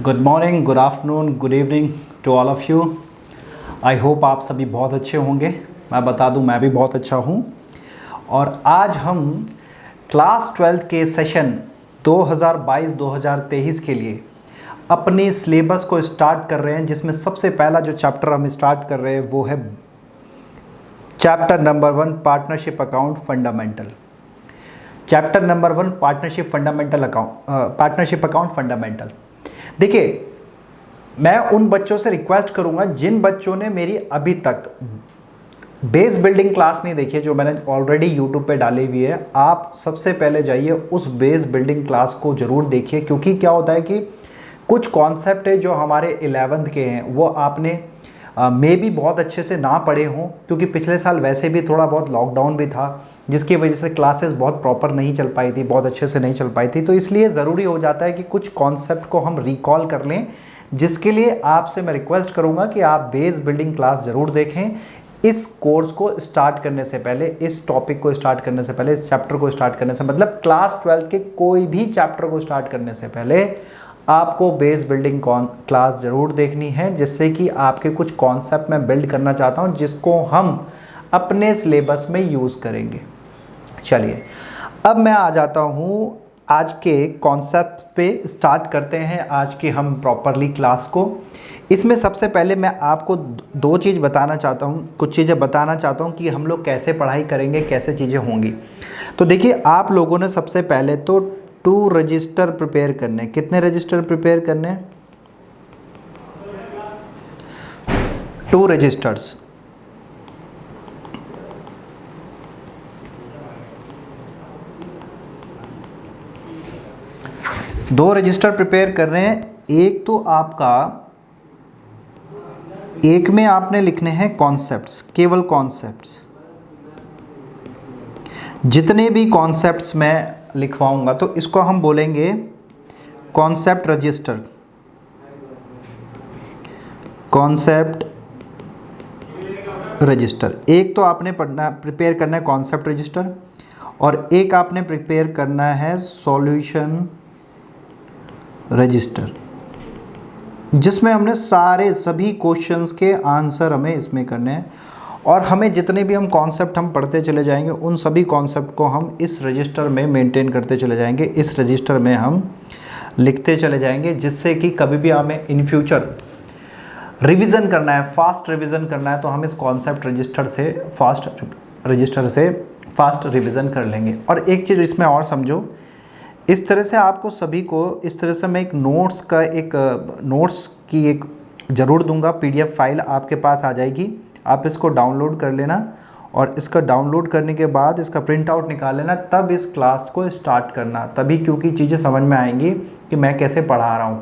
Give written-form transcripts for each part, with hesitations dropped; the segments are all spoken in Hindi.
Good morning, good afternoon, good evening to all of you. I hope आप सभी बहुत अच्छे होंगे। मैं बता दूं, मैं भी बहुत अच्छा हूं। और आज हम क्लास 12 के सेशन 2022-2023 के लिए अपने सिलेबस को स्टार्ट कर रहे हैं, जिसमें सबसे पहला जो चैप्टर हम स्टार्ट कर रहे हैं वो है chapter number 1, partnership account fundamental. Chapter number 1, partnership account fundamental. देखिए, मैं उन बच्चों से रिक्वेस्ट करूंगा जिन बच्चों ने मेरी अभी तक बेस बिल्डिंग क्लास नहीं देखी है, जो मैंने ऑलरेडी यूट्यूब पे डाली हुई है। आप सबसे पहले जाइए उस बेस बिल्डिंग क्लास को ज़रूर देखिए, क्योंकि क्या होता है कि कुछ कॉन्सेप्ट है जो हमारे 11th के हैं वो आपने मे भी बहुत अच्छे से ना पढ़े हों, क्योंकि पिछले साल वैसे भी थोड़ा बहुत लॉकडाउन भी था, जिसकी वजह से क्लासेस बहुत प्रॉपर नहीं चल पाई थी, बहुत अच्छे से नहीं चल पाई थी। तो इसलिए ज़रूरी हो जाता है कि कुछ कॉन्सेप्ट को हम रिकॉल कर लें, जिसके लिए आपसे मैं रिक्वेस्ट करूंगा कि आप बेस बिल्डिंग क्लास ज़रूर देखें। इस कोर्स को स्टार्ट करने से पहले, इस टॉपिक को स्टार्ट करने से पहले, इस चैप्टर को स्टार्ट करने से, मतलब क्लास 12 के कोई भी चैप्टर को स्टार्ट करने से पहले आपको बेस बिल्डिंग क्लास ज़रूर देखनी है, जिससे कि आपके कुछ कॉन्सेप्ट मैं बिल्ड करना चाहता हूं, जिसको हम अपने सिलेबस में यूज़ करेंगे। चलिए, अब मैं आ जाता हूं आज के कॉन्सेप्ट पे। स्टार्ट करते हैं आज की हम प्रॉपरली क्लास को। इसमें सबसे पहले मैं आपको दो चीज़ बताना चाहता हूँ, कुछ चीज़ें बताना चाहता हूँ कि हम लोग कैसे पढ़ाई करेंगे, कैसे चीज़ें होंगी। तो देखिए, आप लोगों ने सबसे पहले तो 2 रजिस्टर प्रिपेयर करने। कितने रजिस्टर प्रिपेयर करने? 2 रजिस्टर्स। दो रजिस्टर प्रिपेयर कर रहे हैं। एक तो आपका, एक में आपने लिखने हैं कॉन्सेप्ट्स, केवल कॉन्सेप्ट्स। जितने भी कॉन्सेप्ट्स मैं लिखवाऊंगा तो इसको हम बोलेंगे कॉन्सेप्ट रजिस्टर। Concept register. एक तो आपने प्रिपेयर करना है कॉन्सेप्ट रजिस्टर, और एक आपने प्रिपेयर करना है सॉल्यूशन रजिस्टर, जिसमें हमने सभी क्वेश्चंस के आंसर हमें इसमें करने हैं। और हमें जितने भी हम कॉन्सेप्ट हम पढ़ते चले जाएंगे, उन सभी कॉन्सेप्ट को हम इस रजिस्टर में मेंटेन करते चले जाएंगे, इस रजिस्टर में हम लिखते चले जाएंगे, जिससे कि कभी भी हमें इन फ्यूचर रिवीजन करना है, फास्ट रिवीजन करना है, तो हम इस कॉन्सेप्ट रजिस्टर से फास्ट रिवीजन कर लेंगे। और एक चीज़ इसमें और समझो, इस तरह से आपको सभी को, इस तरह से मैं एक नोट्स की एक ज़रूर दूंगा। PDF फाइल आपके पास आ जाएगी, आप इसको डाउनलोड कर लेना, और इसका डाउनलोड करने के बाद इसका प्रिंट आउट निकाल लेना, तब इस क्लास को स्टार्ट करना। तभी क्योंकि चीज़ें समझ में आएंगी कि मैं कैसे पढ़ा रहा हूँ।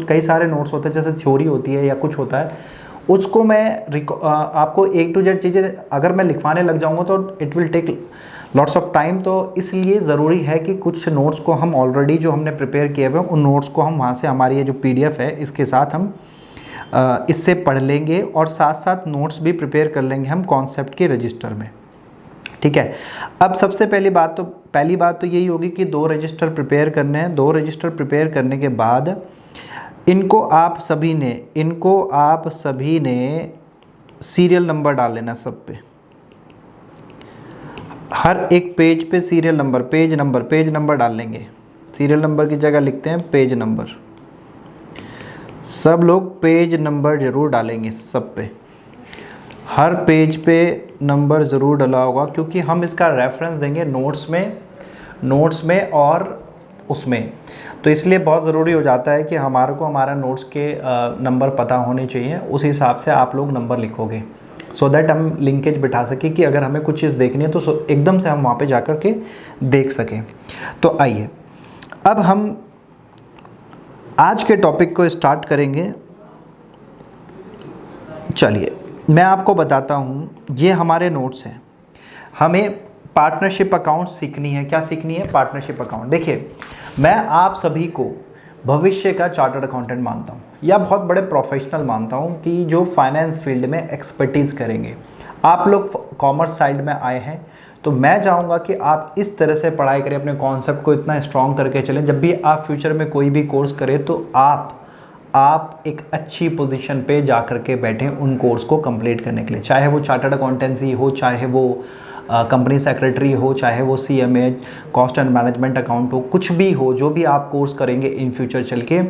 कई सारे नोट्स होते हैं, जैसे थ्योरी होती है या कुछ होता है, उसको मैं आपको A to Z चीज़ें अगर मैं लिखवाने लग जाऊँगा तो it will take lots of time. तो इसलिए ज़रूरी है कि कुछ नोट्स को हम ऑलरेडी जो हमने प्रिपेयर किए हुए हैं, उन नोट्स को हम वहाँ से, हमारी ये जो PDF है इसके साथ हम इससे पढ़ लेंगे, और साथ साथ नोट्स भी प्रिपेयर कर लेंगे हम कॉन्सेप्ट के रजिस्टर में। ठीक है। अब सबसे पहली बात तो यही होगी कि 2 रजिस्टर प्रिपेयर करने हैं। 2 रजिस्टर प्रिपेयर करने के बाद इनको आप सभी ने सीरियल नंबर डाल लेना सब पे। हर एक पेज पे सीरियल नंबर, पेज नंबर डाल लेंगे। सीरियल नंबर की जगह लिखते हैं पेज नंबर। सब लोग पेज नंबर ज़रूर डालेंगे सब पे, हर पेज पे नंबर ज़रूर डाला होगा, क्योंकि हम इसका रेफरेंस देंगे नोट्स में और उसमें। तो इसलिए बहुत ज़रूरी हो जाता है कि हमारा नोट्स के नंबर पता होने चाहिए, उस हिसाब से आप लोग नंबर लिखोगे, सो दैट हम लिंकेज बिठा सकें कि अगर हमें कुछ चीज़ देखनी है तो एकदम से हम वहाँ पे जाकर के देख सकें। तो आइए, अब हम आज के टॉपिक को स्टार्ट करेंगे। चलिए, मैं आपको बताता हूँ, ये हमारे नोट्स हैं। हमें पार्टनरशिप अकाउंट सीखनी है। क्या सीखनी है? Partnership account. देखिए, मैं आप सभी को भविष्य का चार्टर्ड अकाउंटेंट मानता हूँ, या बहुत बड़े प्रोफेशनल मानता हूँ कि जो फाइनेंस फील्ड में एक्सपर्टीज़ करेंगे। आप लोग कॉमर्स साइड में आए हैं, तो मैं चाहूँगा कि आप इस तरह से पढ़ाई करें, अपने कॉन्सेप्ट को इतना स्ट्रॉन्ग करके चलें, जब भी आप फ्यूचर में कोई भी कोर्स करें तो आप आप एक अच्छी पोजीशन पे जा कर के बैठें उन कोर्स को कंप्लीट करने के लिए, चाहे वो चार्टर्ड अकाउंटेंसी हो, चाहे वो कंपनी सेक्रेटरी हो, चाहे वो CMA cost and management account हो, कुछ भी हो, जो भी आप कोर्स करेंगे इन फ्यूचर चल के,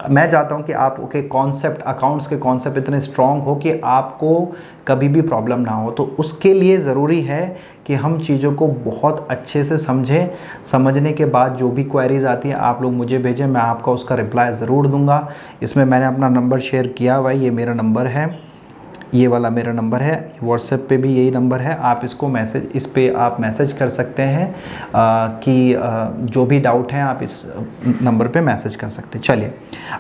मैं चाहता हूँ कि आपके कॉन्सेप्ट, अकाउंट्स के कॉन्सेप्ट इतने स्ट्रॉन्ग हो कि आपको कभी भी प्रॉब्लम ना हो। तो उसके लिए ज़रूरी है कि हम चीज़ों को बहुत अच्छे से समझें। समझने के बाद जो भी क्वेरीज आती हैं आप लोग मुझे भेजें, मैं आपका उसका रिप्लाई ज़रूर दूंगा। इसमें मैंने अपना नंबर शेयर किया हुआ है, ये मेरा नंबर है, ये वाला मेरा नंबर है, व्हाट्सएप पे भी यही नंबर है, आप इसको मैसेज, इस पे आप मैसेज कर सकते हैं कि जो भी डाउट हैं आप इस नंबर पे मैसेज कर सकते हैं। चलिए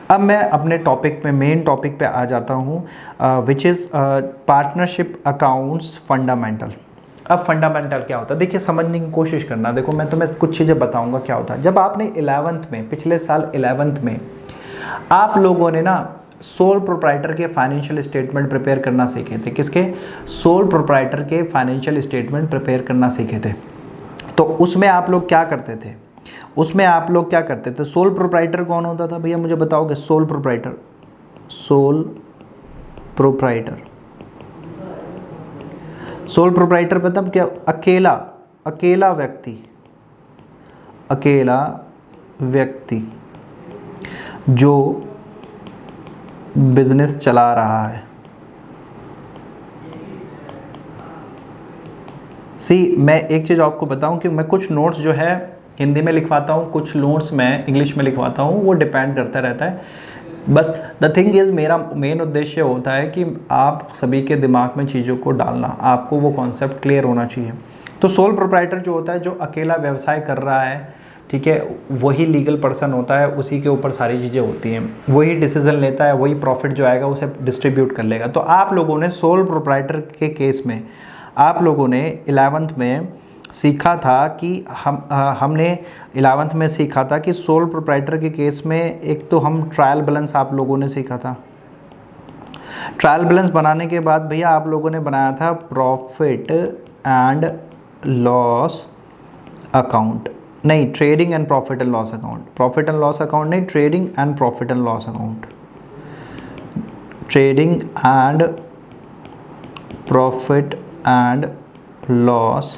अब मैं अपने टॉपिक पे, मेन टॉपिक पे आ जाता हूँ, which is partnership accounts fundamental. अब फंडामेंटल क्या होता है, देखिए समझने की कोशिश करना। देखो मैं तुम्हें कुछ चीज़ें बताऊँगा क्या होता है। जब आपने 11th में, पिछले साल 11th में आप लोगों ने ना सोल प्रोप्राइटर के फाइनेंशियल स्टेटमेंट प्रिपेयर करना सीखे थे। किसके? सोल प्रोप्राइटर के फाइनेंशियल स्टेटमेंट प्रिपेयर करना सीखे थे। तो उसमें आप लोग क्या करते थे? उसमें आप लोग क्या करते थे? सोल प्रोप्राइटर कौन होता था भैया, मुझे बताओगे? Sole proprietor, sole proprietor, sole proprietor मतलब क्या? अकेला, अकेला व्यक्ति, अकेला व्यक्ति जो बिजनेस चला रहा है। मैं एक चीज़ आपको बताऊं कि मैं कुछ नोट्स जो है हिंदी में लिखवाता हूं, कुछ नोट्स मैं इंग्लिश में लिखवाता हूं, वो डिपेंड करता रहता है। बस द थिंग इज़, मेरा मेन उद्देश्य होता है कि आप सभी के दिमाग में चीज़ों को डालना, आपको वो कॉन्सेप्ट क्लियर होना चाहिए। तो सोल प्रोप्राइटर जो होता है, जो अकेला व्यवसाय कर रहा है, ठीक है, वही लीगल पर्सन होता है, उसी के ऊपर सारी चीज़ें होती हैं, वही डिसीजन लेता है, वही प्रॉफिट जो आएगा उसे डिस्ट्रीब्यूट कर लेगा। तो आप लोगों ने सोल प्रोप्राइटर के केस में आप लोगों ने 11th में सीखा था कि हमने 11th में सीखा था कि सोल प्रोप्राइटर के केस में एक तो हम ट्रायल बैलेंस आप लोगों ने सीखा था। ट्रायल बैलेंस बनाने के बाद भैया आप लोगों ने बनाया था प्रॉफिट एंड लॉस अकाउंट, नहीं, trading and profit and loss account, profit and loss account नहीं, trading and profit and loss account, trading and profit and loss,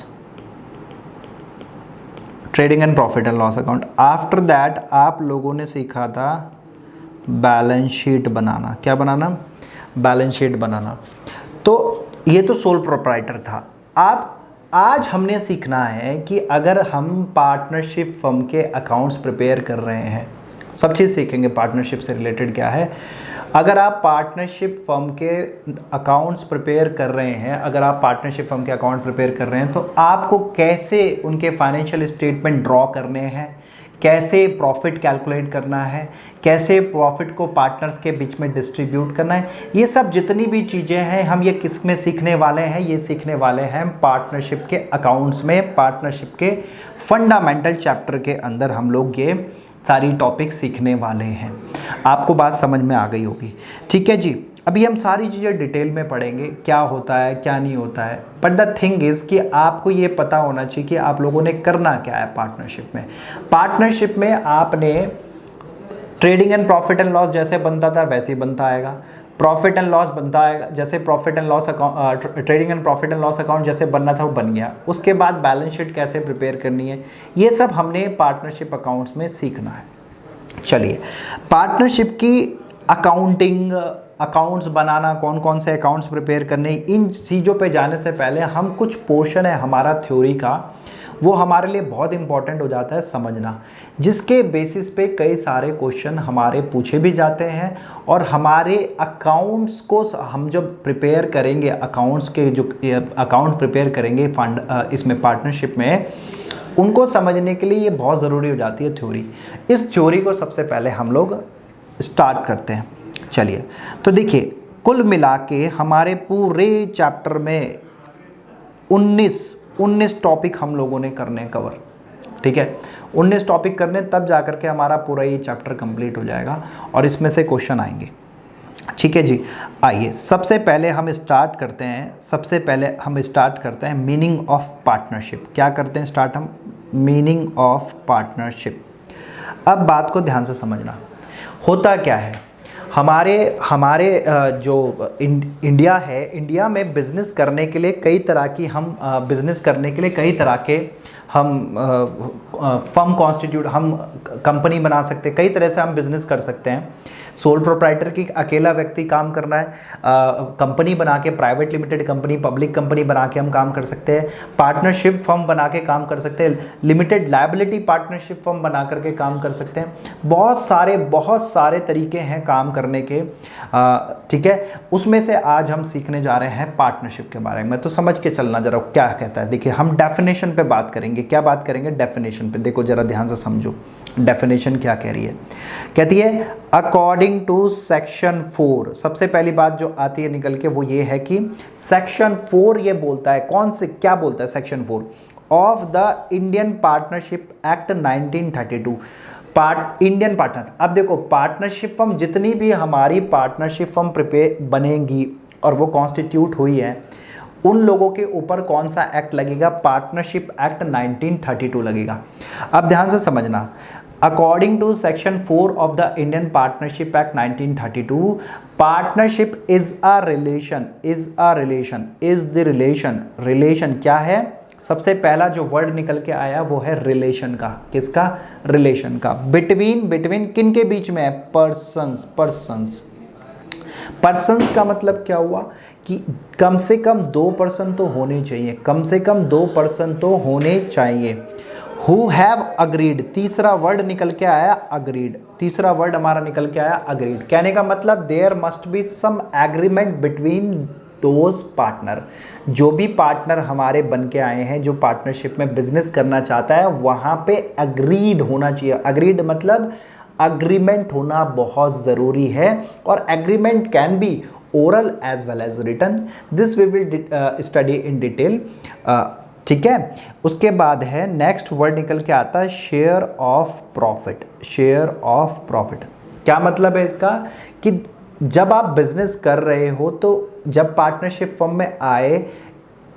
trading and profit and loss account. After that आप लोगों ने सीखा था बैलेंस शीट बनाना। क्या बनाना? बैलेंस शीट बनाना। तो ये तो सोल प्रोप्राइटर था। आज हमने सीखना है कि अगर हम पार्टनरशिप फर्म के अकाउंट्स प्रिपेयर कर रहे हैं, सब चीज़ सीखेंगे पार्टनरशिप से रिलेटेड क्या है। अगर आप पार्टनरशिप फर्म के अकाउंट्स प्रिपेयर कर रहे हैं, अगर आप पार्टनरशिप फर्म के अकाउंट प्रिपेयर कर रहे हैं, तो आपको कैसे उनके फाइनेंशियल स्टेटमेंट ड्रॉ करने हैं, कैसे प्रॉफिट कैलकुलेट करना है, कैसे प्रॉफिट को पार्टनर्स के बीच में डिस्ट्रीब्यूट करना है, ये सब जितनी भी चीज़ें हैं हम ये किस में सीखने वाले हैं? ये सीखने वाले हैं पार्टनरशिप के अकाउंट्स में, पार्टनरशिप के फंडामेंटल चैप्टर के अंदर हम लोग ये सारी टॉपिक सीखने वाले हैं। आपको बात समझ में आ गई होगी, ठीक है जी। अभी हम सारी चीज़ें डिटेल में पढ़ेंगे, क्या होता है क्या नहीं होता है, बट द थिंग इज़ कि आपको ये पता होना चाहिए कि आप लोगों ने करना क्या है पार्टनरशिप में। पार्टनरशिप में आपने trading and profit and loss जैसे बनता था वैसे ही बनता आएगा, प्रॉफिट एंड लॉस बनता आएगा जैसे profit and loss account, trading and profit and loss account जैसे बनना था वो बन गया। उसके बाद बैलेंस शीट कैसे प्रिपेयर करनी है, ये सब हमने पार्टनरशिप अकाउंट्स में सीखना है। चलिए, पार्टनरशिप की अकाउंटिंग, अकाउंट्स बनाना, कौन कौन से अकाउंट्स प्रिपेयर करने, इन चीज़ों पे जाने से पहले हम कुछ पोर्शन है हमारा थ्योरी का, वो हमारे लिए बहुत इंपॉर्टेंट हो जाता है समझना, जिसके बेसिस पे कई सारे क्वेश्चन हमारे पूछे भी जाते हैं और हमारे अकाउंट्स को हम जब प्रिपेयर करेंगे, अकाउंट्स के जो अकाउंट प्रिपेयर करेंगे फंड इसमें पार्टनरशिप में, उनको समझने के लिए ये बहुत ज़रूरी हो जाती है थ्योरी। इस थ्योरी को सबसे पहले हम लोग स्टार्ट करते हैं। चलिए, तो देखिए कुल मिला के हमारे पूरे चैप्टर में 19 टॉपिक हम लोगों ने करने कवर, ठीक है, 19 टॉपिक करने, तब जाकर के हमारा पूरा ये चैप्टर कंप्लीट हो जाएगा और इसमें से क्वेश्चन आएंगे, ठीक है जी। आइए सबसे पहले हम स्टार्ट करते हैं मीनिंग ऑफ पार्टनरशिप। क्या करते हैं स्टार्ट हम? Meaning of partnership. अब बात को ध्यान से समझना, होता क्या है, हमारे हमारे जो इंडिया है, इंडिया में बिज़नेस करने के लिए कई तरह की हम बिज़नेस करने के लिए कई तरह के हम फर्म कॉन्स्टिट्यूट, हम कंपनी बना सकते हैं, कई तरह से हम बिज़नेस कर सकते हैं। सोल प्रोप्राइटर की अकेला व्यक्ति काम करना है, कंपनी बना के, private limited company, public company बना के हम काम कर सकते हैं, पार्टनरशिप फर्म बना के काम कर सकते हैं, लिमिटेड लायबिलिटी पार्टनरशिप फर्म बना करके काम कर सकते हैं। बहुत सारे तरीके हैं काम करने के, ठीक है। उसमें से आज हम सीखने जा रहे हैं पार्टनरशिप के बारे में। तो समझ के चलना जरा क्या कहता है। देखिए, हम डेफिनेशन पे बात करेंगे। क्या बात करेंगे? डेफिनेशन पे। देखो जरा ध्यान से समझो, डेफिनेशन क्या कह रही है। कहती है अकॉर्डिंग टू सेक्शन 4, सबसे पहली बात जो आती है निकल के वो ये है कि सेक्शन 4 ये बोलता है, कौन से, क्या बोलता है section 4 of the Indian partnership act 1932। Indian partner, अब देखो पार्टनरशिप फर्म, जितनी भी हमारी पार्टनरशिप फर्म प्रिपेयर बनेंगी और वो कॉन्स्टिट्यूट हुई है, उन लोगों के ऊपर कौन सा एक्ट लगेगा? पार्टनरशिप एक्ट 1932 लगेगा। अब ध्यान से समझना, according to section 4 of the Indian partnership act 1932, partnership is a relation, relation क्या है? सबसे पहला जो वर्ड निकल के आया वो है रिलेशन का। किसका? रिलेशन का। बिटवीन किन के बीच में है? पर्सन्स का मतलब क्या हुआ कि कम से कम 2 पर्सन तो होने चाहिए, कम से कम 2 पर्सन तो होने चाहिए। हु हैव अग्रीड, तीसरा वर्ड निकल के आया अग्रीड, तीसरा वर्ड हमारा निकल के आया अग्रीड। कहने का मतलब there must be some agreement between those partner. जो भी पार्टनर हमारे बन के आए हैं, जो पार्टनरशिप में बिजनेस करना चाहता है, वहां पे अग्रीड होना चाहिए। अग्रीड मतलब अग्रीमेंट होना बहुत जरूरी है, और agreement can be oral as well as written. This we will study in detail, ठीक है। उसके बाद है नेक्स्ट वर्ड निकल के आता है share of profit. Share of profit क्या मतलब है इसका? कि जब आप बिजनेस कर रहे हो, तो जब पार्टनरशिप फर्म में आए,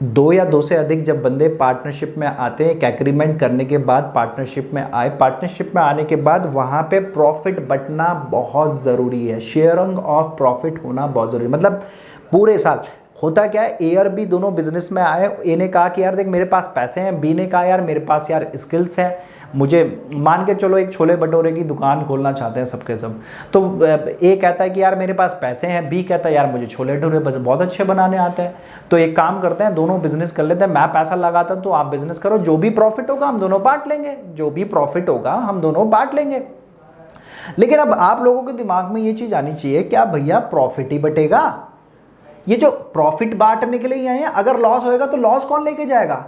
2 या 2 से अधिक जब बंदे पार्टनरशिप में आते हैं, एक एग्रीमेंट करने के बाद पार्टनरशिप में आए, पार्टनरशिप में आने के बाद वहाँ पे प्रॉफिट बंटना बहुत ज़रूरी है। शेयरिंग ऑफ प्रॉफिट होना बहुत ज़रूरी है। मतलब पूरे साल होता क्या है, ए और बी दोनों बिजनेस में आए, ए ने कहा कि यार देख मेरे पास पैसे हैं, बी ने कहा यार मेरे पास यार स्किल्स हैं, मुझे मान के चलो एक छोले भटूरे की दुकान खोलना चाहते हैं सबके सब। तो ए कहता है कि यार मेरे पास पैसे हैं, बी कहता है यार मुझे छोले भटूरे बहुत अच्छे बनाने आते हैं। तो एक काम करते हैं, दोनों बिजनेस कर लेते हैं, मैं पैसा लगाता हूं तो आप बिजनेस करो, जो भी प्रॉफिट होगा हम दोनों बांट लेंगे, जो भी प्रॉफिट होगा हम दोनों बांट लेंगे। लेकिन अब आप लोगों के दिमाग में ये चीज आनी चाहिए, क्या भैया प्रॉफिट ही बटेगा? ये जो प्रॉफिट बांटने के लिए ही आए हैं, अगर लॉस होएगा तो लॉस कौन लेके जाएगा?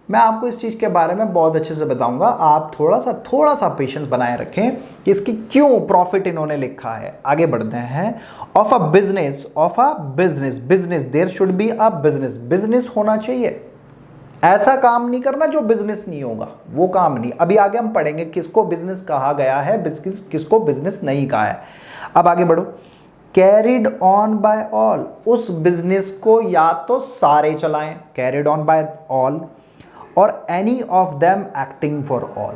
मैं आपको इस चीज़ के बारे में बहुत अच्छे से बताऊंगा। आप थोड़ा सा पेशेंस बनाए रखें कि इसकी क्यों प्रॉफिट इन्होंने लिखा है। आगे बढ़ते हैं। Of a business there should be a business होना चाहिए। ऐसा काम नहीं करना जो बिजनेस नहीं होगा, वो काम नहीं। अभी आगे हम पढ़ेंगे किसको बिजनेस कहा गया है, किसको बिजनेस नहीं कहा है। अब आगे बढ़ो। कैरिड ऑन बाय ऑल, उस बिजनेस को या तो सारे चलाएं, कैरिड ऑन बाय ऑल, और any of them acting for all,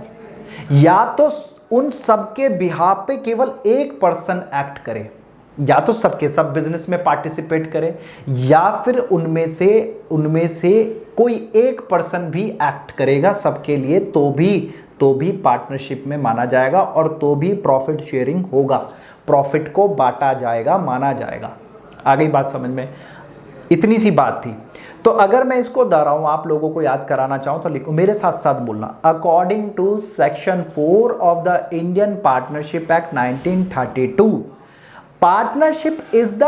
या तो उन सबके बिहाफ पे केवल एक पर्सन एक्ट करे, या तो सबके सब बिजनेस में पार्टिसिपेट करे, या फिर उनमें से कोई एक पर्सन भी एक्ट करेगा सबके लिए, तो भी पार्टनरशिप में माना जाएगा, और तो भी प्रॉफिट शेयरिंग होगा, प्रॉफिट को बांटा जाएगा, माना जाएगा। आ गई बात समझ में? इतनी सी बात थी। तो अगर मैं इसको दोहराऊं, आप लोगों को याद कराना चाहूं तो लिखो, मेरे साथ साथ बोलना। According to section 4 of the Indian partnership act 1932, partnership is the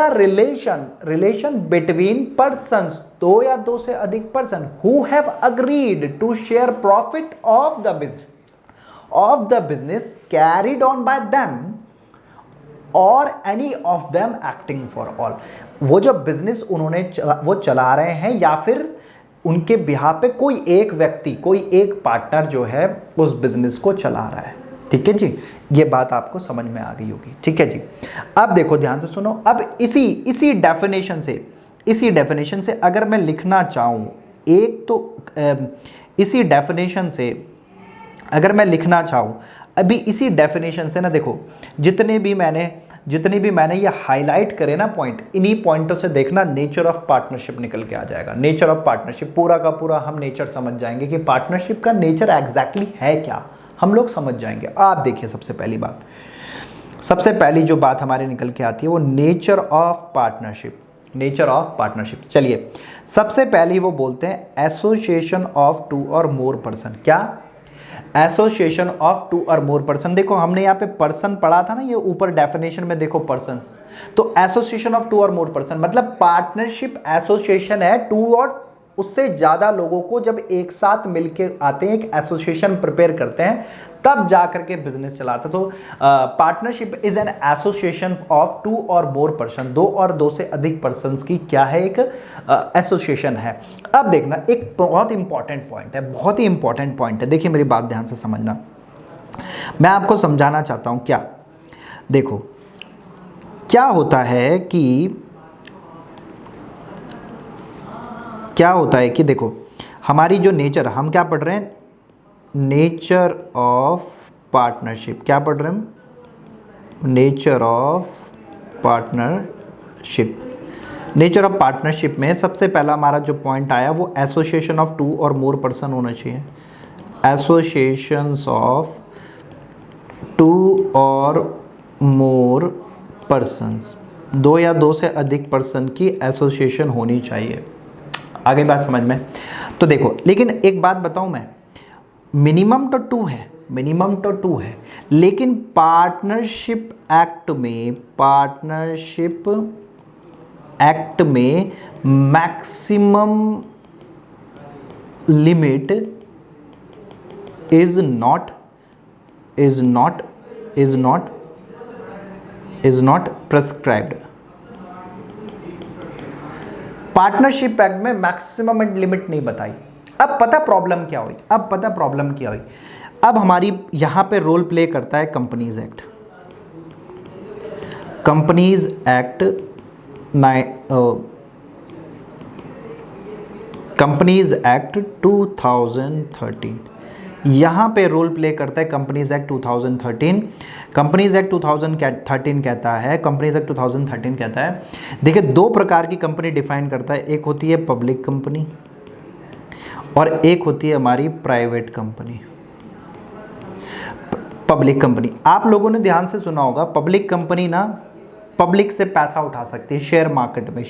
relation between persons, 2 या 2 से अधिक person, who have agreed to share profit of the business carried on by them और any of them acting for all. वो जो बिजनेस उन्होंने वो चला रहे हैं, या फिर उनके बिहाफ पे कोई एक व्यक्ति, कोई एक पार्टनर जो है उस बिजनेस को चला रहा है। ठीक है जी, ये बात आपको समझ में आ गई होगी। ठीक है जी, अब देखो ध्यान से सुनो। अब इसी डेफिनेशन से अगर मैं लिखना चाहूँ, एक तो इसी डेफिनेशन से अगर मैं लिखना चाहूँ, अभी इसी डेफिनेशन से ना, देखो जितने भी मैंने जितनी भी मैंने ये हाईलाइट करे ना पॉइंट, इन्हीं पॉइंटों से देखना नेचर ऑफ पार्टनरशिप निकल के आ जाएगा। नेचर ऑफ पार्टनरशिप पूरा का पूरा हम नेचर समझ जाएंगे कि पार्टनरशिप का नेचर एग्जैक्टली है क्या, हम लोग समझ जाएंगे। आप देखिए, सबसे पहली बात, सबसे पहली जो बात हमारी निकल के आती है वो nature of partnership. Nature of partnership, चलिए सबसे पहले वो बोलते हैं एसोसिएशन ऑफ 2 और मोर पर्सन। क्या? एसोसिएशन ऑफ 2 और मोर पर्सन। देखो हमने यहाँ पे पर्सन पढ़ा था ना, ये ऊपर डेफिनेशन में देखो पर्सन्स, तो एसोसिएशन ऑफ 2 और मोर पर्सन मतलब पार्टनरशिप एसोसिएशन है 2 और उससे ज़्यादा लोगों को जब एक साथ मिलके आते हैं, एक एसोसिएशन प्रिपेयर करते हैं, तब जा करके बिजनेस चलाता। तो partnership is an association of 2 और मोर पर्सन, 2 और 2 से अधिक पर्सन्स की क्या है, एक एसोसिएशन है। अब देखना, एक बहुत इंपॉर्टेंट पॉइंट है, बहुत ही इंपॉर्टेंट पॉइंट है। देखिए मेरी बात ध्यान से समझना, मैं आपको समझाना चाहता हूं। क्या देखो, क्या होता है कि देखो हमारी जो नेचर, हम क्या पढ़ रहे हैं, नेचर ऑफ पार्टनरशिप। क्या पढ़ रहे हैं? Nature of partnership. Nature of partnership में सबसे पहला हमारा जो पॉइंट आया वो एसोसिएशन ऑफ 2 और मोर पर्सन होना चाहिए। एसोसिएशंस ऑफ 2 और मोर पर्सन्स, 2 या 2 से अधिक पर्सन की एसोसिएशन होनी चाहिए। आगे बात समझ में? तो देखो, लेकिन एक बात बताऊं मैं, मिनिमम तो 2 है, मिनिमम तो 2 है, लेकिन पार्टनरशिप एक्ट में maximum limit is not prescribed. Partnership act में मैक्सिमम लिमिट नहीं बताई। अब पता प्रॉब्लम क्या हुई, अब हमारी यहां पे रोल प्ले करता है कंपनीज एक्ट। कंपनीज एक्ट 2013 यहां पे रोल प्ले करता है कंपनीज एक्ट 2013। कंपनीज एक्ट 2013 कहता है, देखिए 2 प्रकार की कंपनी डिफाइन करता है, एक होती है पब्लिक कंपनी और एक होती है हमारी प्राइवेट कंपनी। पब्लिक कंपनी, आप लोगों ने ध्यान से सुना होगा, पब्लिक कंपनी ना पब्लिक से पैसा उठा सकती है शेयर मार्केट में,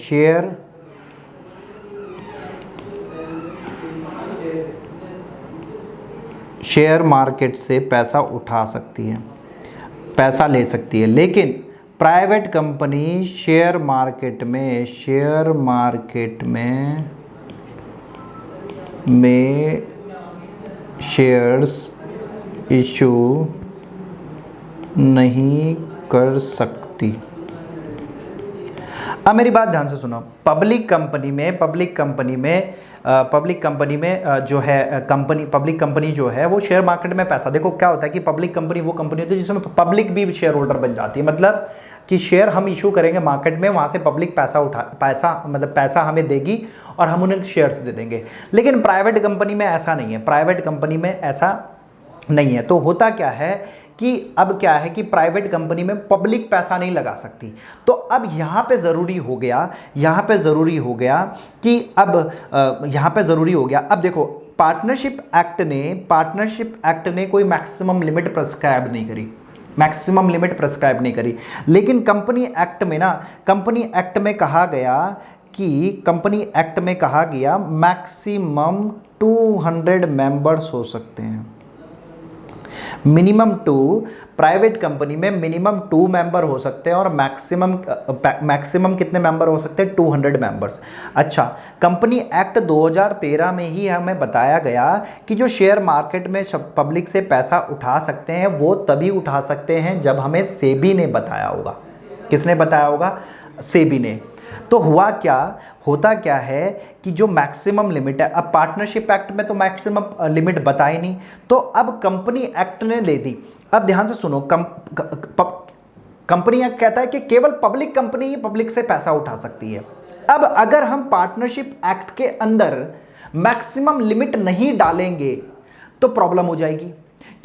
शेयर मार्केट से पैसा उठा सकती है, पैसा ले सकती है। लेकिन प्राइवेट कंपनी शेयर मार्केट में शेयर्स इशू नहीं कर सकती। अब मेरी बात ध्यान से सुनो, पब्लिक कंपनी में जो है पब्लिक कंपनी जो है वो शेयर मार्केट में पैसा, देखो क्या होता है कि पब्लिक कंपनी वो कंपनी होती है जिसमें पब्लिक भी शेयर होल्डर बन जाती है। मतलब कि शेयर हम इशू करेंगे मार्केट में, वहां से पब्लिक पैसा हमें देगी और हम उन्हें शेयर्स दे देंगे। लेकिन प्राइवेट कंपनी में ऐसा नहीं है। तो होता क्या है कि अब क्या है कि प्राइवेट कंपनी में पब्लिक पैसा नहीं लगा सकती। तो अब यहाँ पे ज़रूरी हो गया अब देखो पार्टनरशिप एक्ट ने कोई मैक्सिमम लिमिट प्रेस्क्राइब नहीं करी, लेकिन कंपनी एक्ट में कहा गया मैक्सिमम 200 मेंबर्स हो सकते हैं। मिनिमम 2, प्राइवेट कंपनी में मिनिमम 2 मेंबर हो सकते हैं और मैक्सिमम कितने मेंबर हो सकते हैं? 200 मेंबर्स। अच्छा, कंपनी एक्ट 2013 में ही हमें बताया गया कि जो शेयर मार्केट में पब्लिक से पैसा उठा सकते हैं वो तभी उठा सकते हैं जब हमें सेबी ने बताया होगा। किसने बताया होगा? सेबी ने। तो होता क्या है कि जो मैक्सिमम लिमिट है, अब पार्टनरशिप एक्ट में तो मैक्सिमम लिमिट बताई नहीं, तो अब कंपनी एक्ट ने ले दी। अब ध्यान से सुनो, कंपनी एक्ट कहता है कि केवल पब्लिक कंपनी ही पब्लिक से पैसा उठा सकती है। अब अगर हम पार्टनरशिप एक्ट के अंदर मैक्सिमम लिमिट नहीं डालेंगे तो प्रॉब्लम हो जाएगी,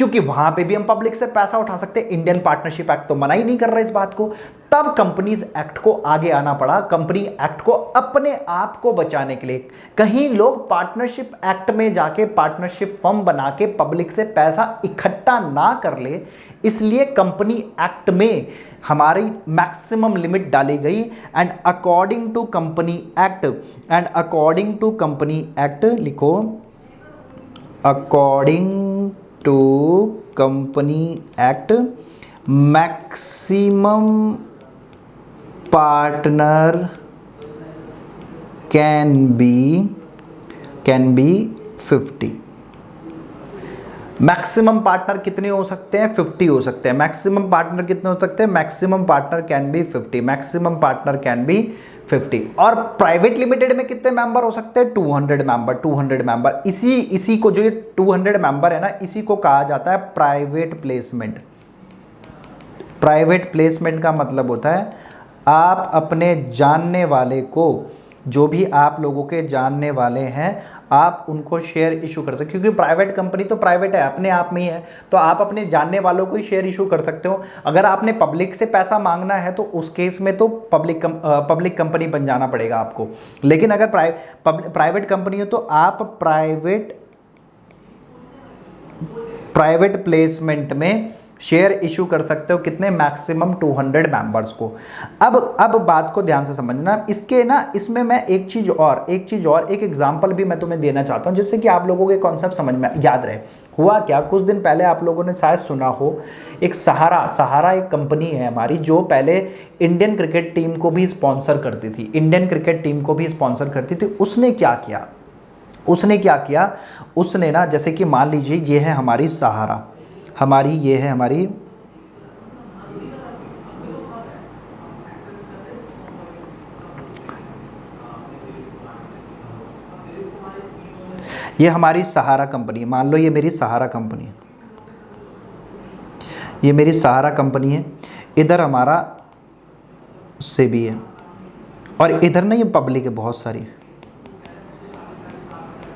क्योंकि वहां पे भी हम पब्लिक से पैसा उठा सकते हैं। इंडियन पार्टनरशिप एक्ट तो मना ही नहीं कर रहा इस बात को। तब कंपनीज एक्ट को आगे आना पड़ा, कंपनी एक्ट को अपने आप को बचाने के लिए। कहीं लोग पार्टनरशिप एक्ट में जाके पार्टनरशिप फर्म बना के पब्लिक से पैसा इकट्ठा ना कर ले, इसलिए कंपनी एक्ट में हमारी मैक्सिमम लिमिट डाली गई। And according to company act लिखो, according to company act maximum partner can be 50। Maximum partner कितने हो सकते हैं? 50 हो सकते हैं। मैक्सिमम पार्टनर कितने हो सकते हैं? Maximum partner can be 50। Maximum partner can be 50। और प्राइवेट लिमिटेड में कितने मेंबर हो सकते हैं? 200 मेंबर। इसी को, जो ये 200 मेंबर है ना, इसी को कहा जाता है प्राइवेट प्लेसमेंट। प्राइवेट प्लेसमेंट का मतलब होता है आप अपने जानने वाले को, जो भी आप लोगों के जानने वाले हैं, आप उनको शेयर इशू कर सकते, क्योंकि प्राइवेट कंपनी तो प्राइवेट है, अपने आप में ही है, तो आप अपने जानने वालों को ही शेयर इशू कर सकते हो। अगर आपने पब्लिक से पैसा मांगना है तो उस केस में तो पब्लिक कंपनी बन जाना पड़ेगा आपको। लेकिन अगर प्राइवेट कंपनी हो तो आप प्राइवेट प्लेसमेंट में शेयर इशू कर सकते हो। कितने? मैक्सिमम 200 मेंबर्स को। अब बात को ध्यान से समझना। इसमें मैं एक चीज और एक एग्जांपल भी मैं तुम्हें देना चाहता हूं, जिससे कि आप लोगों के कॉन्सेप्ट समझ में याद रहे। हुआ क्या, कुछ दिन पहले आप लोगों ने शायद सुना हो, एक सहारा एक कंपनी है हमारी, जो पहले इंडियन क्रिकेट टीम को भी स्पॉन्सर करती थी। उसने क्या किया? उसने ना, जैसे कि मान लीजिए ये है हमारी सहारा, ये है हमारी सहारा कंपनी। मान लो ये मेरी सहारा कंपनी है, इधर हमारा सेबी है, और इधर ना ये पब्लिक है, बहुत सारी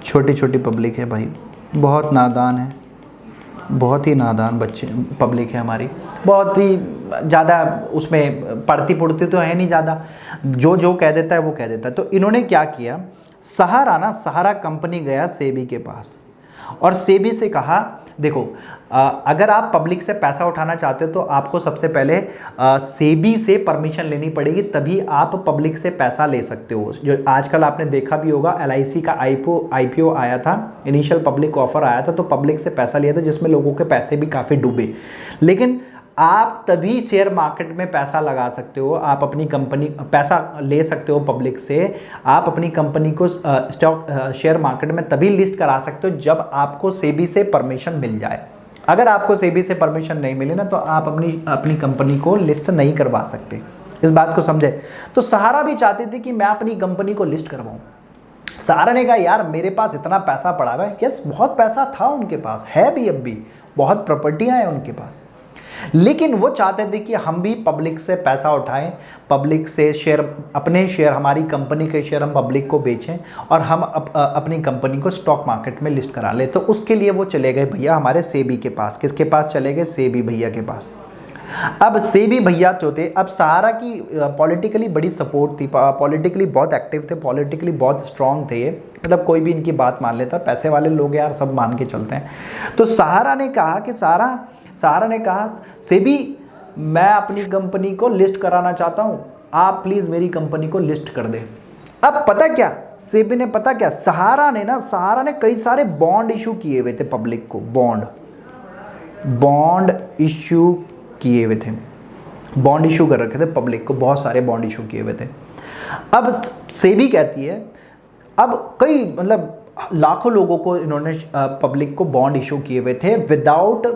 छोटी पब्लिक है भाई, बहुत नादान है, बहुत ही नादान बच्चे पब्लिक है हमारी, बहुत ही ज़्यादा उसमें पढ़ती तो है नहीं ज़्यादा, जो कह देता है वो कह देता है। तो इन्होंने क्या किया, सहारा कंपनी गया सेबी के पास, और सेबी से कहा देखो अगर आप पब्लिक से पैसा उठाना चाहते हो तो आपको सबसे पहले सेबी से परमिशन लेनी पड़ेगी, तभी आप पब्लिक से पैसा ले सकते हो। जो आजकल आपने देखा भी होगा, LIC का IPO आया था, इनिशियल पब्लिक ऑफर आया था, तो पब्लिक से पैसा लिया था, जिसमें लोगों के पैसे भी काफ़ी डूबे। लेकिन आप तभी शेयर मार्केट में पैसा लगा सकते हो, आप अपनी कंपनी पैसा ले सकते हो पब्लिक से, आप अपनी कंपनी को स्टॉक शेयर मार्केट में तभी लिस्ट करा सकते हो जब आपको सेबी से परमिशन मिल जाए। अगर आपको सेबी से परमिशन नहीं मिले ना, तो आप अपनी कंपनी को लिस्ट नहीं करवा सकते। इस बात को समझे। तो सहारा भी चाहती थी कि मैं अपनी कंपनी को लिस्ट करवाऊं। सहारा ने कहा यार मेरे पास इतना पैसा पड़ा हुआ है, यस बहुत पैसा था उनके पास, है भी, अब भी बहुत प्रॉपर्टियां हैं उनके पास, लेकिन वो चाहते थे कि हम भी पब्लिक से पैसा उठाएं, पब्लिक से अपने शेयर, हमारी कंपनी के शेयर हम पब्लिक को बेचें, और हम अपनी कंपनी को स्टॉक मार्केट में लिस्ट करा ले। तो उसके लिए वो चले गए भैया हमारे सेबी के पास। किसके पास चले गए? सेबी भैया के पास। अब सेबी भैया तो थे, अब सहारा की पॉलिटिकली बड़ी सपोर्ट थी, पॉलिटिकली बहुत एक्टिव थे, पॉलिटिकली बहुत स्ट्रांग थे ये, मतलब कोई भी इनकी बात मान लेता, पैसे वाले लोग यार सब मान के चलते हैं। तो सहारा ने कहा सेबी मैं अपनी कंपनी को लिस्ट कराना चाहता हूं, आप प्लीज मेरी कंपनी को लिस्ट कर दे। अब पता क्या सेबी ने, सहारा ने कई सारे बॉन्ड इशू किए हुए थे पब्लिक को, बॉन्ड इशू किए हुए थे, बॉन्ड इशू कर रखे थे पब्लिक को, बहुत सारे बॉन्ड इशू किए हुए थे। अब सेबी कहती है, अब कई मतलब लाखों लोगों को इन्होंने पब्लिक को बॉन्ड इशू किए हुए थे without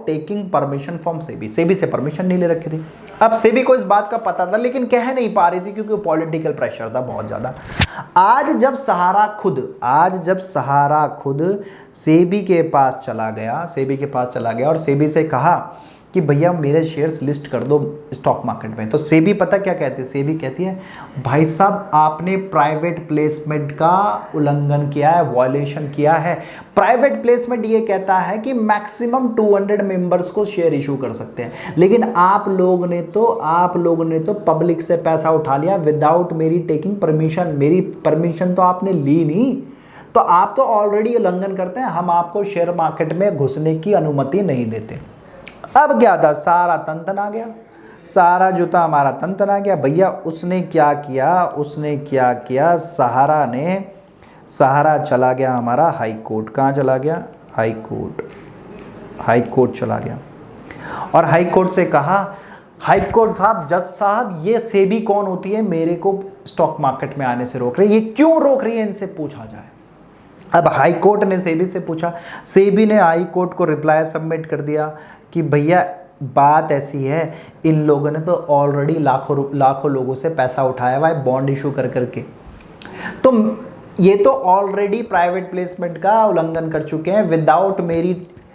taking permission from SEBI से परमिशन नहीं ले रखी थी। अब सेबी को इस बात का पता था, लेकिन कह नहीं पा रही थी क्योंकि पॉलिटिकल प्रेशर था बहुत ज़्यादा। आज जब सहारा खुद सेबी के पास चला गया और सेबी से कहा कि भैया मेरे शेयर्स लिस्ट कर दो स्टॉक मार्केट में। तो सेबी पता क्या कहती है, सेबी कहती है भाई साहब आपने प्राइवेट प्लेसमेंट का उल्लंघन किया है, वॉयलेशन किया है। प्राइवेट प्लेसमेंट ये कहता है कि मैक्सिमम 200 मेंबर्स को शेयर इशू कर सकते हैं, लेकिन आप लोग ने तो पब्लिक से पैसा उठा लिया विदाउट मेरी टेकिंग परमिशन। मेरी परमिशन तो आपने ली नहीं, तो आप तो ऑलरेडी उल्लंघन करते हैं, हम आपको शेयर मार्केट में घुसने की अनुमति नहीं देते। अब क्या था, सारा तंत्र आ गया, सारा जूता हमारा तंत्र आ गया। भैया उसने क्या किया, सहारा चला गया हमारा हाई कोर्ट। कहाँ चला गया, हाई कोर्ट चला गया। और हाई कोर्ट से कहा, हाई कोर्ट साहब, जज साहब, ये सेबी कौन होती है, मेरे को स्टॉक मार्केट में आने से रोक रही है, ये क्यों रोक रही है, इनसे पूछा जाए। अब हाई कोर्ट ने सेबी से पूछा, सेबी ने हाई कोर्ट को रिप्लाई सबमिट कर दिया कि भैया बात ऐसी है, इन लोगों ने तो ऑलरेडी लाखों लोगों से पैसा उठाया हुआ है बॉन्ड इशू कर करके, तो ये तो ऑलरेडी प्राइवेट प्लेसमेंट का उल्लंघन कर चुके हैं। विदाउट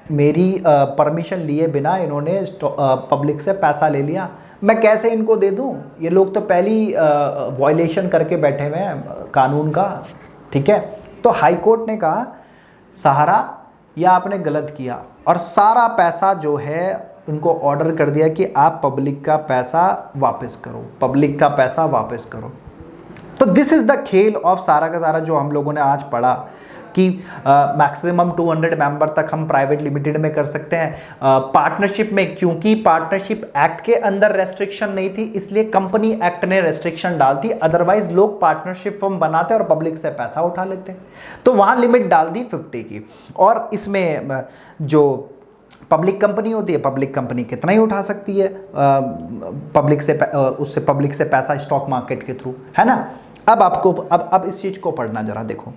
मेरी परमिशन लिए बिना इन्होंने पब्लिक से पैसा ले लिया, मैं कैसे इनको दे दूं, ये लोग तो पहली वॉयलेशन करके बैठे हुए हैं कानून का। ठीक है, तो हाई कोर्ट ने कहा सहारा या आपने गलत किया, और सारा पैसा जो है उनको ऑर्डर कर दिया कि आप पब्लिक का पैसा वापस करो। तो दिस इज द खेल ऑफ सारा का सारा जो हम लोगों ने आज पढ़ा कि मैक्सिमम 200 मेंबर तक हम प्राइवेट लिमिटेड में कर सकते हैं। पार्टनरशिप में, क्योंकि पार्टनरशिप एक्ट के अंदर रेस्ट्रिक्शन नहीं थी, इसलिए कंपनी एक्ट ने रेस्ट्रिक्शन डाल दी, अदरवाइज लोग पार्टनरशिप फर्म बनाते और पब्लिक से पैसा उठा लेते, तो वहां लिमिट डाल दी 50 की। और इसमें जो पब्लिक कंपनी होती है, पब्लिक कंपनी कितना ही उठा सकती है पब्लिक से पैसा स्टॉक मार्केट के थ्रू, है ना। अब इस चीज को पढ़ना जरा देखो,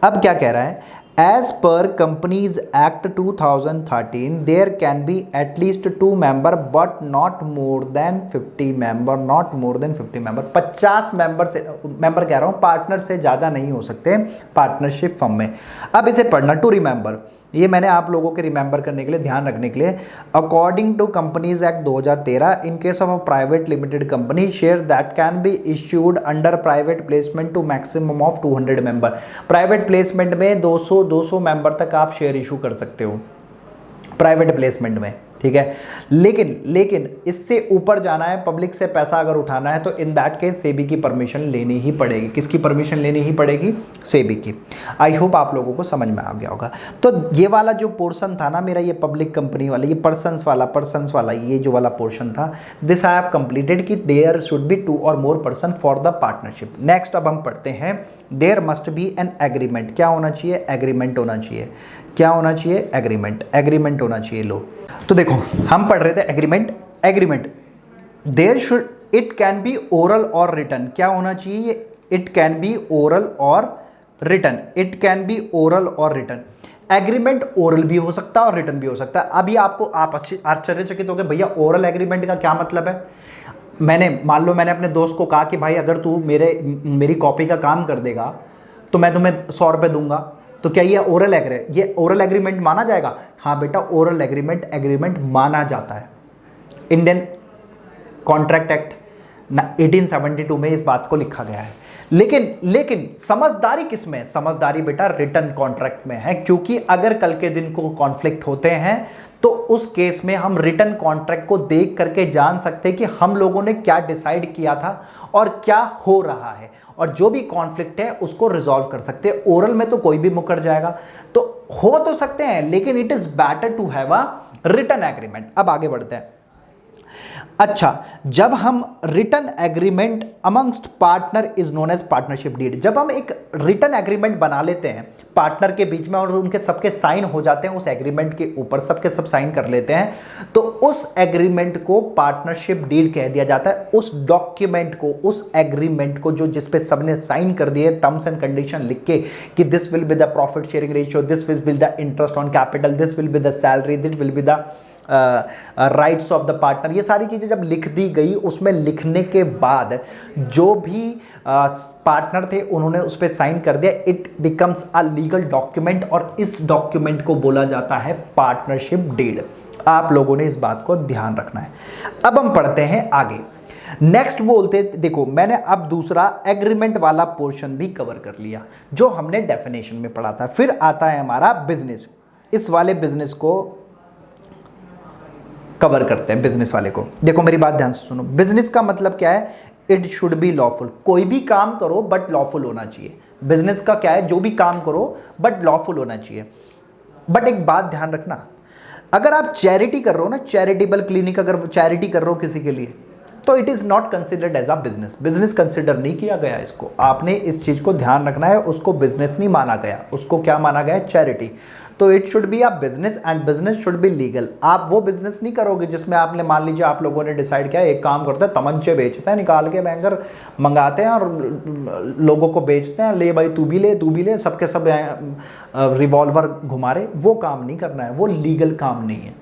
अब क्या कह रहा है, as per companies act 2013 there can be at least 2 member but not more than 50 member. 50 member कह रहा हूं, पार्टनर से ज्यादा नहीं हो सकते पार्टनरशिप फर्म में। अब इसे पढ़ना, टू रिमेंबर, ये मैंने आप लोगों के रिमेंबर करने के लिए, ध्यान रखने के लिए, according to companies act 2013 in case of a private limited company shares that can be issued under private placement to maximum of 200 member. Private placement में 200 मेंबर तक आप शेयर इशू कर सकते हो प्राइवेट प्लेसमेंट में, ठीक है। लेकिन इससे ऊपर जाना है, पब्लिक से पैसा अगर उठाना है, तो इन दैट केस सेबी की परमिशन लेनी ही पड़ेगी। किसकी परमिशन लेनी ही पड़ेगी, सेबी की। आई होप आप लोगों को समझ में आ गया होगा। तो ये वाला जो पोर्शन था ना मेरा, ये पब्लिक कंपनी वाला, ये पर्सन्स वाला ये जो वाला पोर्शन था, दिस आई हैव कंप्लीटेड कि देयर शुड बी 2 और more person for the partnership. Next अब हम पढ़ते हैं, there must be an agreement. क्या होना चाहिए, एग्रीमेंट होना चाहिए। क्या होना चाहिए, एग्रीमेंट होना चाहिए। लो तो देखो, हम पढ़ रहे थे agreement there should, it can be oral और रिटन। क्या होना चाहिए, इट कैन बी ओरल और रिटन। एग्रीमेंट ओरल भी हो सकता है और रिटन भी हो सकता है। अभी आप आश्चर्यचकित हो गए, भैया ओरल एग्रीमेंट का क्या मतलब है। मान लो मैंने अपने दोस्त को कहा कि भाई अगर तू मेरी कॉपी का काम कर देगा तो मैं तुम्हें 100 रुपये दूंगा, तो क्या ये ओरल एग्रीमेंट माना जाएगा। हाँ बेटा, ओरल एग्रीमेंट माना जाता है। इंडियन कॉन्ट्रैक्ट एक्ट 1872 में इस बात को लिखा गया है। लेकिन समझदारी किसमें, समझदारी बेटा रिटन कॉन्ट्रैक्ट में है, क्योंकि अगर कल के दिन को कॉन्फ्लिक्ट होते हैं तो उस केस में हम रिटन कॉन्ट्रैक्ट को देख करके जान सकते हैं कि हम लोगों ने क्या डिसाइड किया था और क्या हो रहा है, और जो भी कॉन्फ्लिक्ट है उसको रिजॉल्व कर सकते हैं। ओरल में तो कोई भी मुकर जाएगा, तो हो तो सकते हैं, लेकिन it is better to have a written agreement. अब आगे बढ़ते हैं। अच्छा, जब हम written agreement amongst partner is known as partnership deed. जब हम एक रिटन एग्रीमेंट बना लेते हैं पार्टनर के बीच में और उनके सबके साइन हो जाते हैं उस एग्रीमेंट के ऊपर, सबके सब साइन कर लेते हैं, तो उस एग्रीमेंट को पार्टनरशिप डीड कह दिया जाता है। उस डॉक्यूमेंट को, उस एग्रीमेंट को जो जिस पे सबने साइन कर दिए टर्म्स एंड कंडीशन लिख के कि this will be the profit sharing ratio, this will be the interest on capital, this will be the salary, this will be the rights of the partner, ये सारी चीजें जब लिख दी गई, उसमें लिखने के बाद जो भी पार्टनर थे उन्होंने उस पर साइन कर दिया, it becomes a legal document, और इस डॉक्यूमेंट को बोला जाता है पार्टनरशिप डीड। आप लोगों ने इस बात को ध्यान रखना है। अब हम पढ़ते हैं आगे। नेक्स्ट बोलते, देखो मैंने अब दूसरा एग्रीमेंट वाला पोर्शन भी कवर कर लिया जो हमने डेफिनेशन में पढ़ा था। फिर आता है हमारा बिजनेस। इस वाले बिजनेस को कवर करते हैं, बिजनेस वाले को। देखो मेरी बात ध्यान से सुनो। बिजनेस का मतलब क्या है? It should be lawful. कोई भी काम करो बट लॉफुल होना चाहिए। बिजनेस का क्या है? जो भी काम करो बट लॉफुल होना चाहिए। बट एक बात ध्यान रखना, अगर आप चैरिटी कर रहे हो ना, चैरिटेबल क्लिनिक अगर चैरिटी कर रहे हो किसी के लिए, तो it is not considered as a business. Business consider नहीं किया गया इसको। आपने इस चीज़ को ध्यान रखना है। उसको बिजनेस नहीं माना गया, उसको क्या माना गया? चैरिटी। तो it should be a business and business should be legal. आप वो बिजनेस नहीं करोगे जिसमें आपने, मान लीजिए आप लोगों ने डिसाइड किया एक काम करते हैं, तमंचे बेचते हैं, निकाल के बैंकर मंगाते हैं और लोगों को बेचते हैं, ले भाई तू भी ले, तू भी ले, सबके सब रिवॉल्वर घुमा रहे। वो काम नहीं करना है, वो लीगल काम नहीं है,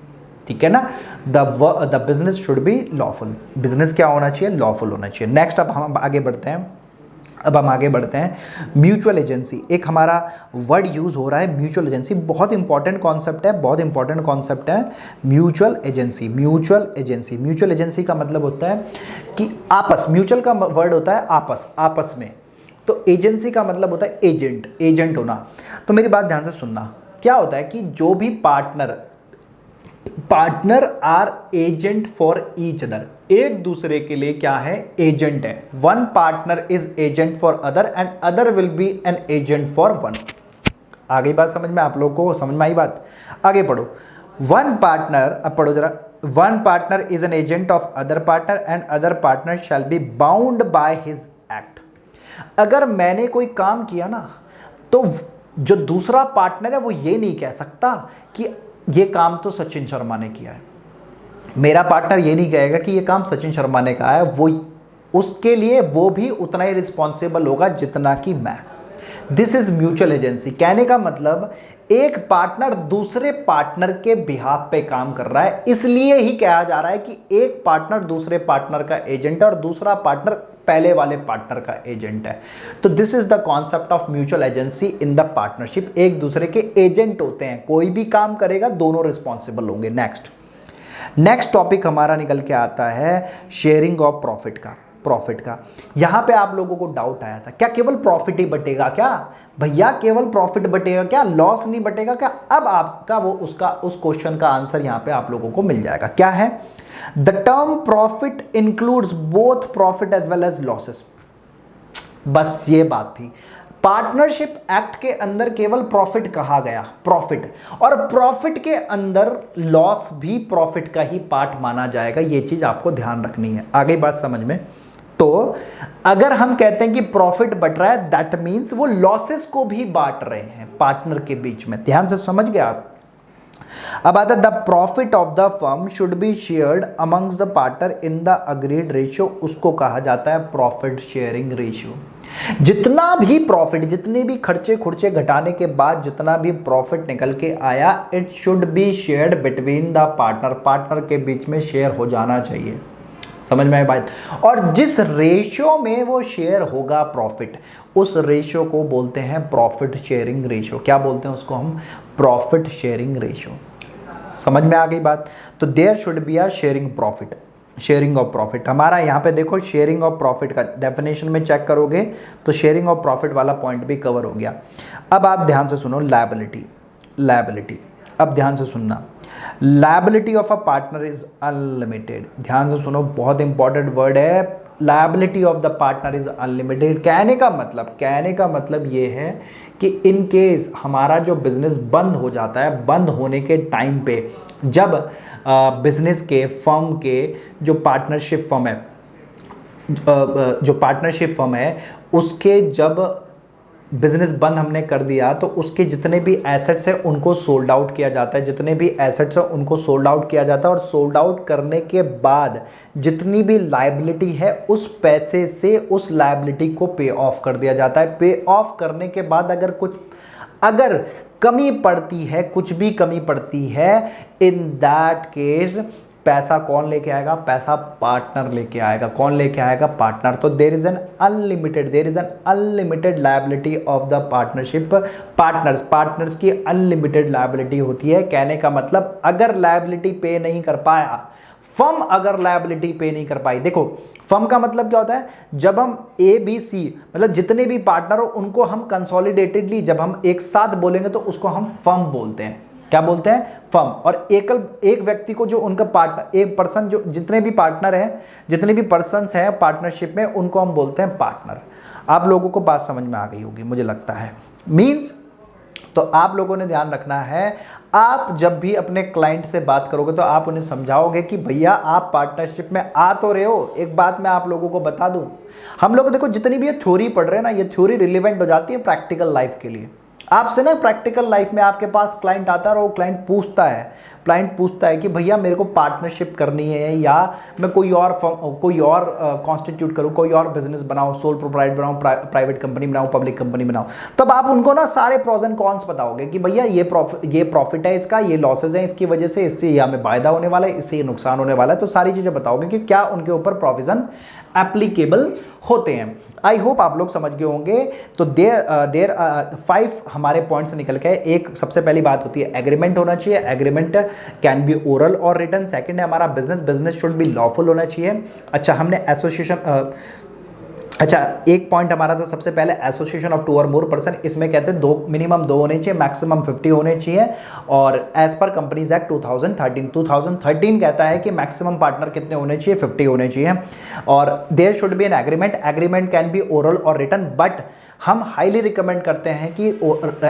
ठीक है ना। The business should be lawful. Business क्या होना चाहिए? लॉफुल होना चाहिए। नेक्स्ट अब हम आगे बढ़ते हैं। Mutual agency. एक हमारा वर्ड यूज हो रहा है म्यूचुअल एजेंसी। बहुत इंपॉर्टेंट कॉन्सेप्ट है, बहुत इंपॉर्टेंट कॉन्सेप्ट है mutual agency. Mutual agency, mutual agency का मतलब होता है कि आपस, म्यूचुअल का वर्ड होता है आपस, आपस में। तो एजेंसी का मतलब होता है एजेंट, एजेंट होना। तो मेरी बात ध्यान से सुनना, क्या होता है कि जो भी partner are agent for each other. एक दूसरे के लिए क्या है? एजेंट है। One partner is agent for other and other will be an agent for one. आगे बात समझ में? आप लोगों को समझ में आई बात? आगे पढ़ो। वन पार्टनर, अब पढ़ो जरा। One partner is an agent of other partner and other partner shall be bound by his act. अगर मैंने कोई काम किया ना, तो जो दूसरा पार्टनर है वो ये नहीं कह सकता कि ये काम तो सचिन शर्मा ने किया है। मेरा पार्टनर ये नहीं कहेगा कि ये काम सचिन शर्मा ने कहा है। वो उसके लिए वो भी उतना ही रिस्पॉन्सिबल होगा जितना कि मैं। This is mutual agency. कहने का मतलब एक पार्टनर दूसरे पार्टनर के बिहाफ पे काम कर रहा है, इसलिए ही कहा जा रहा है कि एक पार्टनर दूसरे पार्टनर का एजेंट है और दूसरा पार्टनर पहले वाले पार्टनर का एजेंट है। तो this is the concept of mutual agency in the partnership. एक दूसरे के एजेंट होते हैं, कोई भी काम करेगा दोनों रिस्पॉन्सिबल होंगे। नेक्स्ट टॉपिक हमारा निकल के आता है शेयरिंग ऑफ प्रॉफिट का। यहां पे आप लोगों को डाउट आया था, क्या केवल प्रॉफिट ही बटेगा क्या भैया? केवल प्रॉफिट बटेगा क्या? लॉस नहीं बटेगा क्या? अब आपका उस क्वेश्चन का आंसर यहां पे आप लोगों को मिल जाएगा। क्या है? The term profit includes both profit as well as losses. बस ये बात थी। पार्टनरशिप एक्ट के अंदर केवल प्रॉफिट कहा गया, प्रॉफिट, और प्रॉफिट के अंदर लॉस भी प्रॉफिट का ही पार्ट माना जाएगा। ये चीज आपको ध्यान रखनी है। आगे बात समझ में? तो अगर हम कहते हैं कि प्रॉफिट बट रहा है, दैट मीन्स वो लॉसेस को भी बांट रहे हैं पार्टनर के बीच में। ध्यान से समझ गए आप? अब आता है the profit of the firm should be shared amongst the partner in the agreed ratio. उसको कहा जाता है प्रॉफिट शेयरिंग रेशियो। जितना भी प्रॉफिट, जितने भी खर्चे खुर्चे घटाने के बाद जितना भी प्रॉफिट निकल के आया, it should be shared between the partner के बीच में शेयर हो जाना चाहिए। समझ में आई बात? और जिस रेशियो में वो शेयर होगा प्रॉफिट, उस रेशियो को बोलते हैं प्रॉफिट शेयरिंग रेशियो। क्या बोलते हैं उसको हम? Profit sharing ratio. समझ में आ गई बात? तो there should be a sharing of profit. हमारा यहाँ पे देखो शेयरिंग ऑफ प्रॉफिट का डेफिनेशन में चेक करोगे तो शेयरिंग ऑफ प्रॉफिट वाला पॉइंट भी कवर हो गया। अब आप ध्यान से सुनो, लायबिलिटी। अब ध्यान से सुनना, liability of a partner is unlimited. ध्यान से सुनो, बहुत इंपॉर्टेंट वर्ड है। Liability of the partner is unlimited. कहने का मतलब ये है कि इन केस हमारा जो बिजनेस बंद हो जाता है, बंद होने के टाइम पे जब बिजनेस के फर्म के जो पार्टनरशिप फर्म है उसके जब बिजनेस बंद हमने कर दिया तो उसके जितने भी एसेट्स हैं उनको सोल्ड आउट किया जाता है, और सोल्ड आउट करने के बाद जितनी भी लायबिलिटी है उस पैसे से उस लायबिलिटी को पे ऑफ कर दिया जाता है। पे ऑफ करने के बाद अगर कमी पड़ती है, कुछ भी कमी पड़ती है, इन दैट केस पैसा कौन लेके आएगा? पैसा पार्टनर लेके आएगा। कौन लेके आएगा? पार्टनर। तो there is an unlimited liability of the partnership partners की अनलिमिटेड लायबिलिटी होती है। कहने का मतलब अगर लायबिलिटी पे नहीं कर पाया, फर्म अगर लायबिलिटी पे नहीं कर पाई, देखो फर्म का मतलब क्या होता है? जब हम ABC मतलब जितने भी पार्टनर हो उनको हम कंसोलिडेटेडली जब हम एक साथ बोलेंगे तो उसको हम फर्म बोलते हैं। क्या बोलते हैं? फर्म। और एक व्यक्ति को जो उनका पार्टनर, एक पर्सन, जो जितने भी पार्टनर हैं, जितने भी पर्सन्स हैं पार्टनरशिप में, उनको हम बोलते हैं पार्टनर। आप लोगों को बात समझ में आ गई होगी मुझे लगता है। मीन्स तो आप लोगों ने ध्यान रखना है, आप जब भी अपने क्लाइंट से बात करोगे तो आप उन्हें समझाओगे कि भैया आप पार्टनरशिप में आ तो रहे हो। एक बात मैं आप लोगों को बता दूं, हम लोग देखो जितनी भी ये थ्योरी पढ़ रहे हैं ना, ये थ्योरी रिलेवेंट हो जाती है प्रैक्टिकल लाइफ के लिए। आपसे ना प्रैक्टिकल लाइफ में आपके पास क्लाइंट आता है और वो क्लाइंट पूछता है कि भैया मेरे को पार्टनरशिप करनी है या मैं कोई और कॉन्स्टिट्यूट करूँ, कोई और बिजनेस बनाऊँ, सोल प्रोप्राइटर बनाऊँ, प्राइवेट कंपनी बनाऊँ, पब्लिक कंपनी बनाऊँ। तब आप उनको ना सारे प्रोज एंड कॉन्स बताओगे कि भैया ये प्रॉफिट है इसका, ये लॉसेज है इसकी वजह से, इससे ये हमें फायदा होने वाला है, इससे ये नुकसान होने वाला है। तो सारी चीज़ें बताओगे कि क्या उनके ऊपर प्रोविजन एप्लीकेबल होते हैं। आई होप आप लोग समझ गए होंगे। तो देर 5 हमारे पॉइंट्स निकल के, एक सबसे पहली बात होती है एग्रीमेंट होना चाहिए। एग्रीमेंट कैन बी ओरल और रिटन। सेकंड है हमारा बिजनेस शुड बी लॉफुल होना चाहिए। अच्छा, हमने एसोसिएशन एक पॉइंट हमारा था सबसे पहले एसोसिएशन ऑफ 2 और मोर पर्सन। इसमें कहते हैं मिनिमम 2 होने चाहिए, मैक्सिमम 50 होने चाहिए। और एज पर कंपनीज एक्ट 2013 कहता है कि मैक्सिमम पार्टनर कितने होने चाहिए? 50 होने चाहिए। और there should be an agreement can be oral और रिटन, बट हम हाईली रिकमेंड करते हैं कि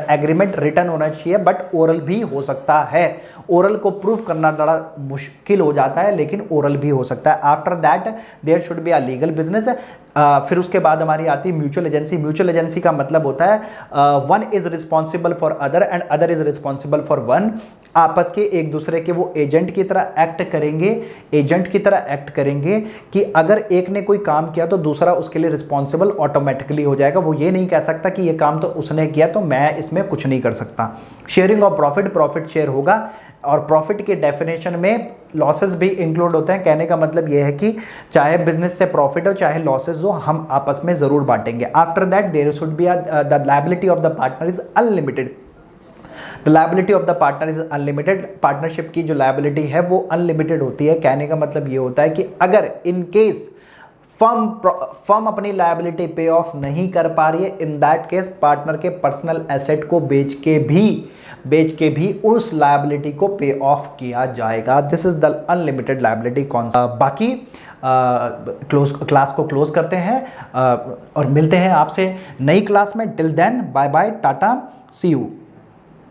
एग्रीमेंट रिटन होना चाहिए, बट ओरल भी हो सकता है। ओरल को प्रूफ करना बड़ा मुश्किल हो जाता है, लेकिन ओरल भी हो सकता है। After that there should be a legal business. फिर उसके बाद हमारी आती है म्यूचुअल एजेंसी। म्यूचुअल एजेंसी का मतलब होता है one is responsible for other and other is responsible for one. आपस के एक दूसरे के वो एजेंट की तरह एक्ट करेंगे कि अगर एक ने कोई काम किया तो दूसरा उसके लिए रिस्पॉन्सिबल ऑटोमेटिकली हो जाएगा। वो ये नहीं कह सकता कि ये काम तो उसने किया तो मैं इसमें कुछ नहीं कर सकता। शेयरिंग ऑफ प्रॉफिट शेयर होगा। और प्रॉफिट के डेफिनेशन में लॉसेस भी इंक्लूड होते हैं। कहने का मतलब यह है कि चाहे बिजनेस से प्रॉफिट हो चाहे लॉसेस हो, हम आपस में जरूर बांटेंगे। After that there should be the liability of the partner is unlimited. The liability of the partner is unlimited. Partnership की जो लायबिलिटी है वो अनलिमिटेड होती है। कहने का मतलब ये होता है कि अगर इन केस फर्म अपनी लायबिलिटी पे ऑफ नहीं कर पा रही है, इन दैट केस पार्टनर के पर्सनल एसेट को बेच के भी उस लायबिलिटी को पे ऑफ किया जाएगा। This is the unlimited liability concept. बाकी क्लास को क्लोज करते हैं और मिलते हैं आपसे नई क्लास में। Till then bye bye, tata, see you.